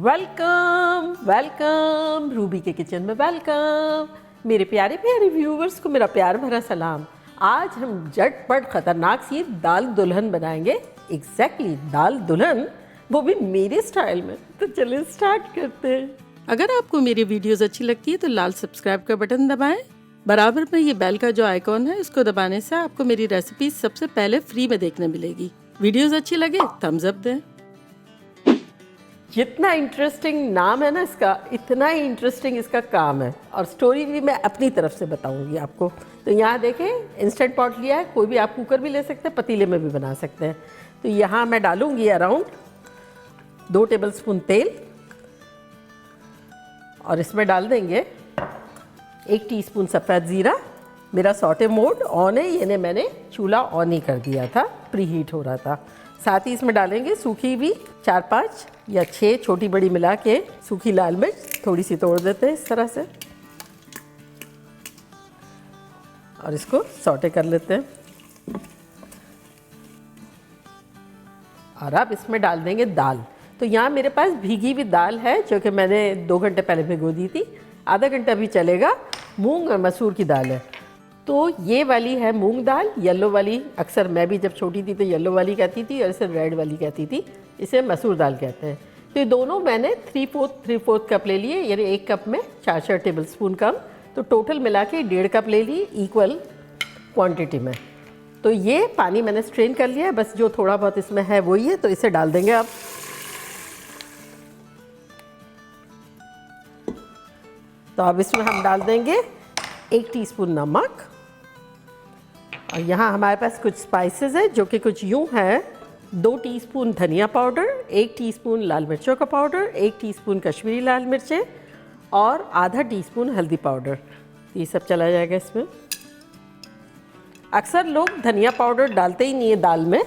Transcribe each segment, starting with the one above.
Welcome welcome Ruby के kitchen में welcome. मेरे प्यारे प्यारे व्यूवर्स को मेरा प्यार भरा सलाम। आज हम झटपट खतरनाक सी दाल दुल्हन बनाएंगे। एग्जैक्टली दाल दुल्हन, वो भी मेरे स्टाइल में। तो चलिए स्टार्ट करते हैं। अगर आपको मेरी वीडियोस अच्छी लगती है तो लाल सब्सक्राइब का बटन दबाएं। बराबर में ये बेल का जो आइकॉन है इसको दबाने से आपको मेरी रेसिपी सबसे पहले फ्री में देखने मिलेगी। वीडियोस अच्छी लगे थम्स अप दें। जितना इंटरेस्टिंग नाम है ना इसका, इतना ही इंटरेस्टिंग इसका काम है और स्टोरी भी मैं अपनी तरफ से बताऊंगी आपको। तो यहाँ देखें, इंस्टेंट पॉट लिया है, कोई भी आप कुकर भी ले सकते हैं, पतीले में भी बना सकते हैं। तो यहाँ मैं डालूंगी अराउंड 2 टेबलस्पून तेल और इसमें डाल देंगे 1 टीस्पून सफ़ेद ज़ीरा। मेरा सॉटे मोड ऑन है, यानी मैंने चूल्हा ऑन ही कर दिया था, प्री हीट हो रहा था। साथ ही इसमें डालेंगे सूखी हुई 4-5 या 6 छोटी बड़ी मिला के सूखी लाल मिर्च, थोड़ी सी तोड़ देते हैं इस तरह से और इसको सॉटे कर लेते हैं। और अब इसमें डाल देंगे दाल। तो यहाँ मेरे पास भीगी हुई दाल है जो कि मैंने 2 घंटे पहले भिगो दी थी, आधा घंटा भी चलेगा। मूंग और मसूर की दाल है। तो ये वाली है मूंग दाल, येलो वाली। अक्सर मैं भी जब छोटी थी तो येलो वाली कहती थी और इसे रेड वाली कहती थी, इसे मसूर दाल कहते हैं। तो ये दोनों मैंने 3/4 कप ले लिए, यानी 1 कप में 4 टेबलस्पून कम। तो टोटल मिला के 1.5 कप ले ली इक्वल क्वांटिटी में। तो ये पानी मैंने स्ट्रेन कर लिया है, बस जो थोड़ा बहुत इसमें है वही है। तो इसे डाल देंगे अब। तो अब इसमें हम डाल देंगे 1 टीस्पून नमक और यहाँ हमारे पास कुछ स्पाइसेस है जो कि कुछ यूँ हैं। 2 टीस्पून धनिया पाउडर, 1 टीस्पून लाल मिर्चों का पाउडर, 1 टीस्पून कश्मीरी लाल मिर्चें और आधा टीस्पून हल्दी पाउडर। ये सब चला जाएगा इसमें। अक्सर लोग धनिया पाउडर डालते ही नहीं है दाल में,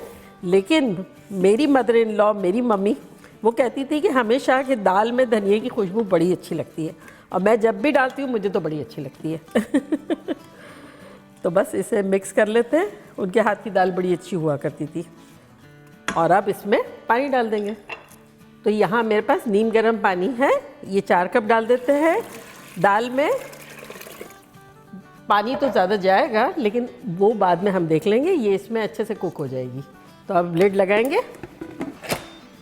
लेकिन मेरी मदर इन लॉ, मेरी मम्मी, वो कहती थी कि हमेशा कि दाल में धनिया की खुशबू बड़ी अच्छी लगती है और मैं जब भी डालती हूँ मुझे तो बड़ी अच्छी लगती है। तो बस इसे मिक्स कर लेते हैं। उनके हाथ की दाल बड़ी अच्छी हुआ करती थी। और अब इसमें पानी डाल देंगे। तो यहाँ मेरे पास नीम गर्म पानी है, ये 4 कप डाल देते हैं। दाल में पानी तो ज़्यादा जाएगा, लेकिन वो बाद में हम देख लेंगे, ये इसमें अच्छे से कुक हो जाएगी। तो अब लिड लगाएंगे।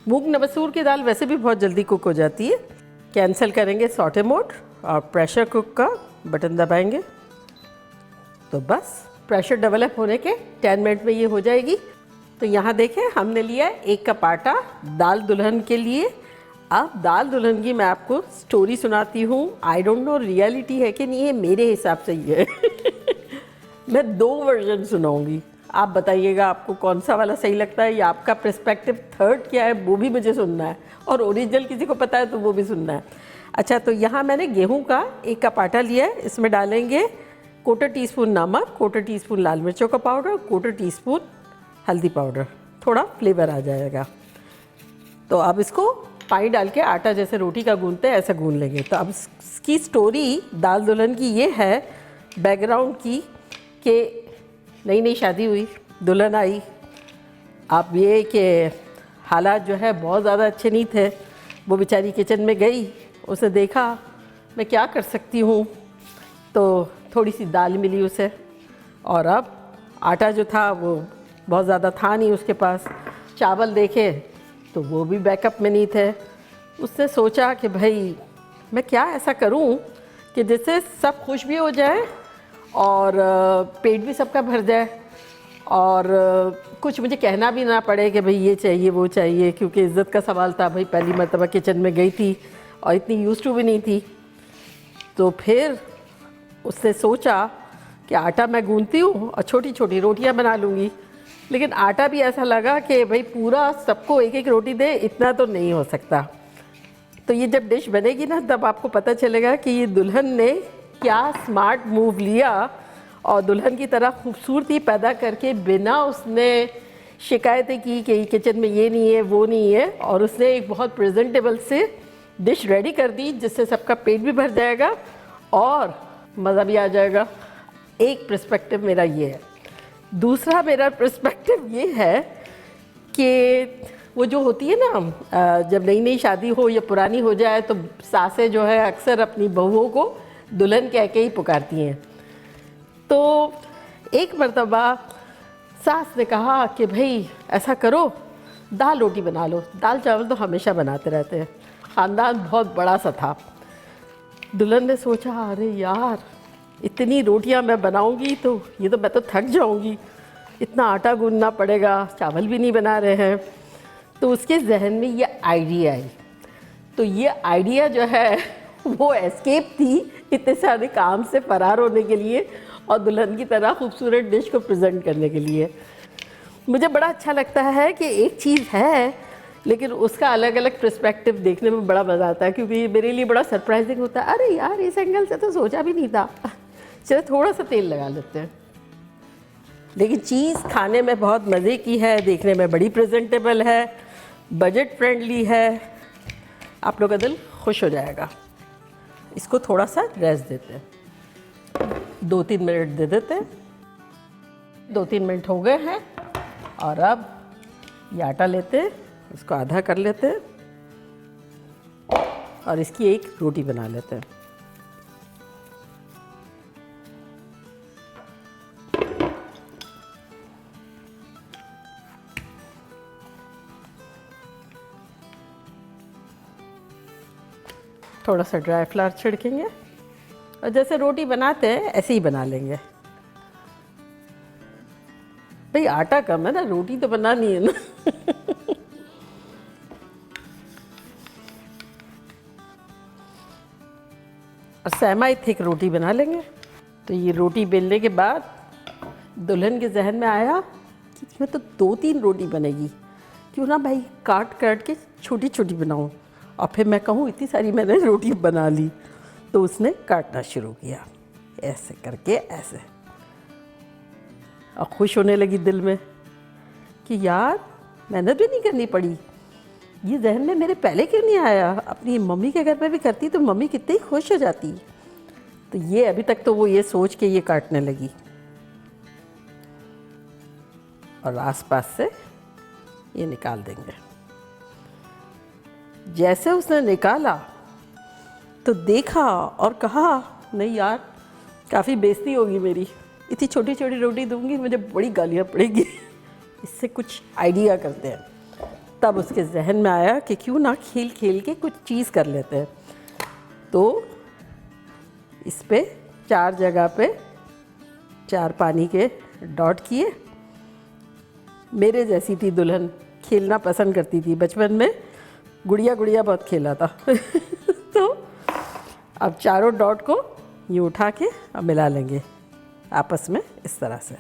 मूंग मसूर की दाल वैसे भी बहुत जल्दी कुक हो जाती है। कैंसिल करेंगे सॉटे मोड और प्रेशर कुक का बटन दबाएंगे। तो बस प्रेशर डेवलप होने के 10 मिनट में ये हो जाएगी। तो यहाँ देखें, हमने लिया 1 कप आटा दाल दुल्हन के लिए। अब दाल दुल्हन की मैं आपको स्टोरी सुनाती हूँ। आई डोंट नो रियलिटी है कि नहीं है, मेरे हिसाब से ये है। मैं 2 वर्जन सुनाऊंगी, आप बताइएगा आपको कौन सा वाला सही लगता है या आपका पर्सपेक्टिव थर्ड क्या है, वो भी मुझे सुनना है। और ओरिजिनल किसी को पता है तो वो भी सुनना है। अच्छा, तो यहाँ मैंने गेहूं का 1 कप आटा लिया है। इसमें डालेंगे 1/4 टीस्पून नमक, 1/4 टीस्पून लाल मिर्चों का पाउडर, 1/4 टीस्पून हल्दी पाउडर, थोड़ा फ्लेवर आ जाएगा। तो अब इसको पानी डाल के आटा जैसे रोटी का गूंथते हैं ऐसा गूंथ लेंगे। तो अब इसकी स्टोरी दाल दुल्हन की ये है बैकग्राउंड की, कि नई नई शादी हुई, दुल्हन आई। अब ये कि हालात जो है बहुत ज़्यादा अच्छे नहीं थे। वो बेचारी किचन में गई, उसे देखा मैं क्या कर सकती हूँ, तो थोड़ी सी दाल मिली उसे। और अब आटा जो था वो बहुत ज़्यादा था नहीं उसके पास। चावल देखे तो वो भी बैकअप में नहीं थे। उसने सोचा कि भाई मैं क्या ऐसा करूँ कि जिससे सब खुश भी हो जाए और पेट भी सबका भर जाए और कुछ मुझे कहना भी ना पड़े कि भाई ये चाहिए वो चाहिए, क्योंकि इज़्ज़त का सवाल था। भाई पहली मर्तबा किचन में गई थी और इतनी यूज़ टू भी नहीं थी। तो फिर उसने सोचा कि आटा मैं गूंथती हूँ और छोटी छोटी रोटियाँ बना लूँगी। लेकिन आटा भी ऐसा लगा कि भाई पूरा सबको 1-1 रोटी दे, इतना तो नहीं हो सकता। तो ये जब डिश बनेगी ना तब आपको पता चलेगा कि ये दुल्हन ने क्या स्मार्ट मूव लिया और दुल्हन की तरह खूबसूरती पैदा करके बिना उसने शिकायतें की कि किचन में ये नहीं है वो नहीं है, और उसने एक बहुत प्रेजेंटेबल से डिश रेडी कर दी जिससे सबका पेट भी भर जाएगा और मज़ा भी आ जाएगा। एक पर्सपेक्टिव मेरा ये है। दूसरा मेरा पर्सपेक्टिव ये है कि वो जो होती है ना, जब नई नई शादी हो या पुरानी हो जाए तो सासें जो है अक्सर अपनी बहुओं को दुल्हन कह के ही पुकारती हैं। तो एक मर्तबा सास ने कहा कि भाई ऐसा करो, दाल रोटी बना लो। दाल चावल तो हमेशा बनाते रहते हैं, ख़ानदान बहुत बड़ा सा था। दुल्हन ने सोचा अरे यार इतनी रोटियां मैं बनाऊंगी तो ये तो मैं तो थक जाऊंगी, इतना आटा गूंदना पड़ेगा, चावल भी नहीं बना रहे हैं। तो उसके जहन में ये आइडिया आई। तो ये आइडिया जो है वो एस्केप थी इतने सारे काम से फरार होने के लिए और दुल्हन की तरह खूबसूरत डिश को प्रेजेंट करने के लिए। मुझे बड़ा अच्छा लगता है कि एक चीज़ है लेकिन उसका अलग अलग पर्सपेक्टिव देखने में बड़ा मज़ा आता है, क्योंकि मेरे लिए बड़ा सरप्राइजिंग होता है। अरे यार इस एंगल से तो सोचा भी नहीं था, चलो थोड़ा सा तेल लगा लेते हैं। लेकिन चीज़ खाने में बहुत मज़े की है, देखने में बड़ी प्रेजेंटेबल है, बजट फ्रेंडली है, आप लोग का दिल खुश हो जाएगा। इसको थोड़ा सा रेस्ट देते हैं, 2-3 मिनट दे देते हैं। 2-3 मिनट हो गए हैं और अब ये आटा लेते हैं, इसको आधा कर लेते हैं और इसकी एक रोटी बना लेते हैं। थोड़ा सा ड्राई फ्लावर छिड़केंगे और जैसे रोटी बनाते हैं ऐसे ही बना लेंगे। भाई आटा कम है ना, रोटी तो बनानी है ना। और सेमी थिक रोटी बना लेंगे। तो ये रोटी बेलने के बाद दुल्हन के जहन में आया कि इसमें तो 2-3 रोटी बनेगी, क्यों ना भाई काट काट के छोटी छोटी बनाऊं। और फिर मैं कहूँ इतनी सारी मैंने रोटी बना ली। तो उसने काटना शुरू किया, ऐसे करके ऐसे, और खुश होने लगी दिल में कि यार मेहनत भी नहीं करनी पड़ी। ये जहन में मेरे पहले क्यों नहीं आया, अपनी मम्मी के घर पे भी करती तो मम्मी कितनी खुश हो जाती। तो ये अभी तक तो वो ये सोच के ये काटने लगी और आसपास से ये निकाल देंगे। जैसे उसने निकाला तो देखा और कहा नहीं यार काफ़ी बेइज्जती होगी मेरी, इतनी छोटी छोटी रोटी दूंगी मुझे बड़ी गालियाँ पड़ेगी। इससे कुछ आइडिया करते हैं। तब उसके जहन में आया कि क्यों ना खेल खेल के कुछ चीज़ कर लेते हैं। तो इस पे 4 जगह पे 4 पानी के डॉट किए। मेरे जैसी थी दुल्हन, खेलना पसंद करती थी, बचपन में गुड़िया गुड़िया बहुत खेला था। तो अब चारों डॉट को ये उठा के अब मिला लेंगे आपस में इस तरह से।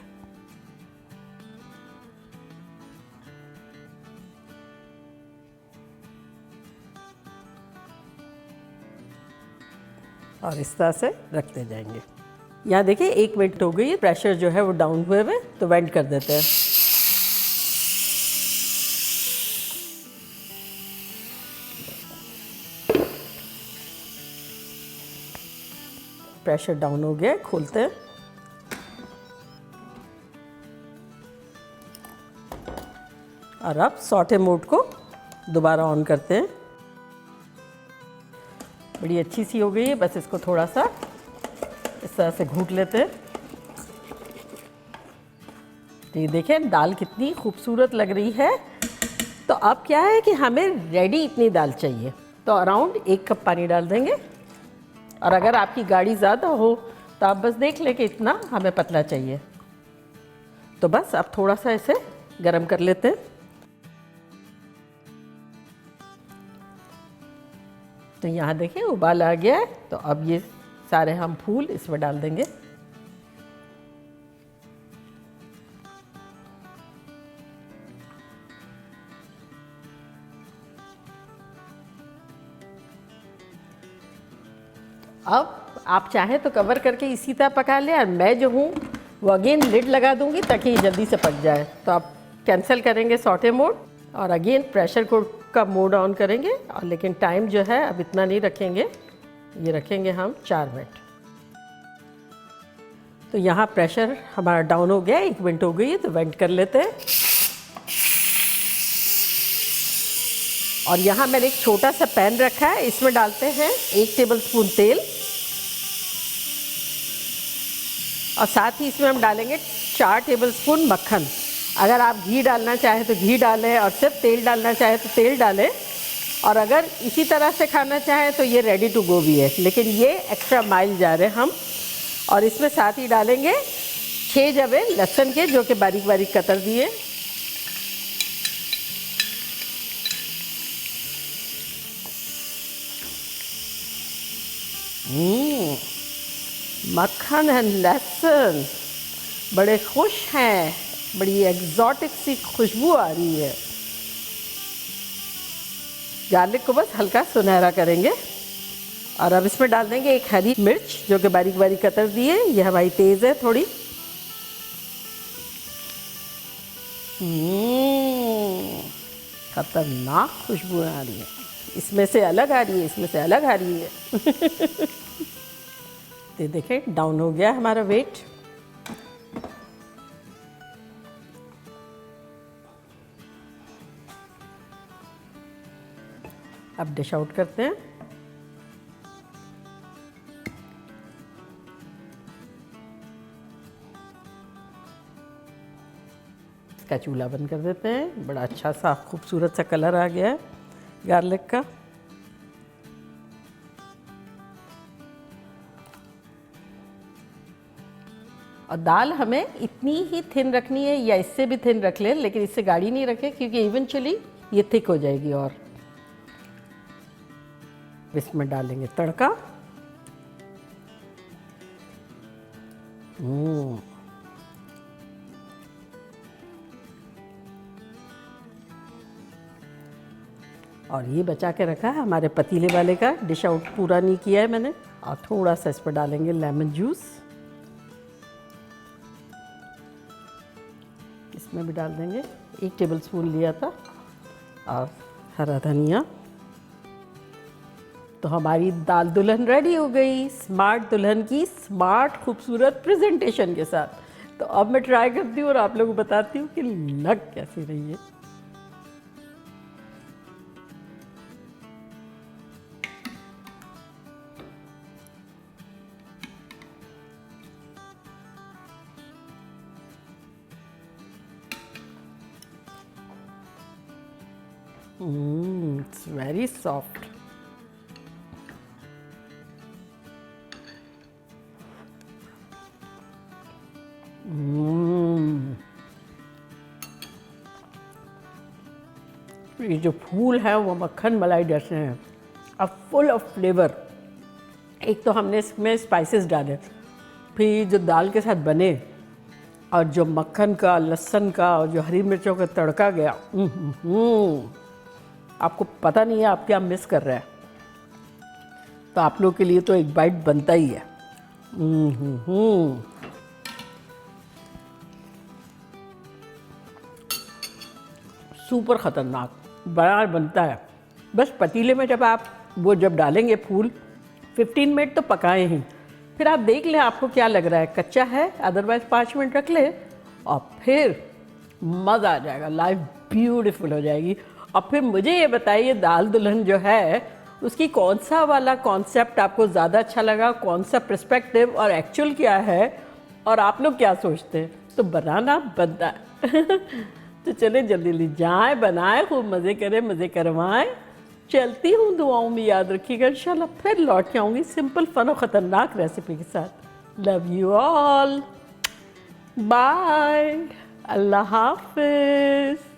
और इस तरह से रखते जाएंगे। यहाँ देखिए 1 मिनट हो गई है, प्रेशर जो है वो डाउन हुए हुए, तो वेंट कर देते हैं। प्रेशर डाउन हो गया, खोलते हैं। और अब सॉटे मोड को दोबारा ऑन करते हैं। बड़ी अच्छी सी हो गई है, बस इसको थोड़ा सा इस तरह से घूट लेते हैं। तो ये देखें दाल कितनी खूबसूरत लग रही है। तो अब क्या है कि हमें रेडी इतनी दाल चाहिए, तो अराउंड 1 कप पानी डाल देंगे। और अगर आपकी गाढ़ी ज़्यादा हो तो आप बस देख लें कि इतना हमें पतला चाहिए। तो बस अब थोड़ा सा इसे गरम कर लेते हैं। तो यहाँ देखिए उबाल आ गया है। तो अब ये सारे हम फूल इसमें डाल देंगे। अब आप चाहें तो कवर करके इसी तरह पका लें, और मैं जो हूँ वो अगेन लिड लगा दूंगी ताकि ये जल्दी से पक जाए। तो आप कैंसिल करेंगे सॉटे मोड और अगेन प्रेशर का मोड ऑन करेंगे। और लेकिन टाइम जो है अब इतना नहीं रखेंगे, ये रखेंगे हम 4 मिनट। तो यहाँ प्रेशर हमारा डाउन हो गया, 1 मिनट हो गई है, तो वेंट कर लेते हैं। और यहाँ मैंने एक छोटा सा पैन रखा है, इसमें डालते हैं 1 टेबलस्पून तेल और साथ ही इसमें हम डालेंगे 4 टेबलस्पून मक्खन। अगर आप घी डालना चाहें तो घी डालें और सिर्फ तेल डालना चाहें तो तेल डालें, और अगर इसी तरह से खाना चाहें तो ये रेडी टू गो भी है, लेकिन ये एक्स्ट्रा माइल जा रहे हैं हम। और इसमें साथ ही डालेंगे 6 जवे लहसुन के, जो कि बारीक बारीक कतर दिए। मक्खन एंड लहसुन बड़े खुश हैं, बड़ी एग्जॉटिक सी खुशबू आ रही है। गार्लिक को बस हल्का सुनहरा करेंगे और अब इसमें डाल देंगे 1 हरी मिर्च, जो कि बारीक बारीक कतर दी है। यह हमारी तेज है थोड़ी। खतरनाक खुशबू आ रही है, इसमें से अलग आ रही है, इसमें से अलग आ रही है। ये देखें डाउन हो गया हमारा वेट। अब डिश आउट करते हैं। इसका चूल्हा बंद कर देते हैं। बड़ा अच्छा सा खूबसूरत सा कलर आ गया है गार्लिक का। और दाल हमें इतनी ही थिन रखनी है, या इससे भी थिन रख लें, लेकिन इससे गाढ़ी नहीं रखें क्योंकि इवेंचुअली ये थिक हो जाएगी। और इसमें डालेंगे तड़का। और ये बचा के रखा है हमारे पतीले वाले का, डिश आउट पूरा नहीं किया है मैंने। और थोड़ा सा इस पर डालेंगे लेमन जूस। इसमें भी डाल देंगे 1 टेबलस्पून लिया था, और हरा धनिया। तो हमारी दाल दुल्हन रेडी हो गई, स्मार्ट दुल्हन की स्मार्ट खूबसूरत प्रेजेंटेशन के साथ। तो अब मैं ट्राई करती हूँ और आप लोगों को बताती हूँ कि लग कैसी रही है। It's very soft. ये जो फूल है वो मक्खन मलाई जैसे हैं, अब फुल ऑफ फ्लेवर। एक तो हमने इसमें स्पाइसेस डाले, फिर जो दाल के साथ बने, और जो मक्खन का, लहसुन का और जो हरी मिर्चों का तड़का गया, आपको पता नहीं है आप क्या मिस कर रहे हैं। तो आप लोगों के लिए तो एक बाइट बनता ही है। सुपर ख़तरनाक बड़ा बनता है। बस पतीले में जब डालेंगे फूल, 15 मिनट तो पकाएं ही, फिर आप देख लें आपको क्या लग रहा है, कच्चा है, अदरवाइज़ 5 मिनट रख लें और फिर मज़ा आ जाएगा, लाइफ ब्यूटीफुल हो जाएगी। और फिर मुझे ये बताइए दाल दुल्हन जो है उसकी कौन सा वाला कॉन्सेप्ट आपको ज़्यादा अच्छा लगा, कौन सा पर्सपेक्टिव और एक्चुअल क्या है, और आप लोग क्या सोचते हैं। तो बनाना बनता है। तो चले जल्दी जल्दी जाएं, बनाएं, खूब मज़े करें, मज़े करवाएं। चलती हूँ, दुआओं में याद रखिएगा। इंशाल्लाह फिर लौट के आऊँगी सिंपल फन और ख़तरनाक रेसिपी के साथ। लव यू ऑल, बाय, अल्लाह हाफिज़।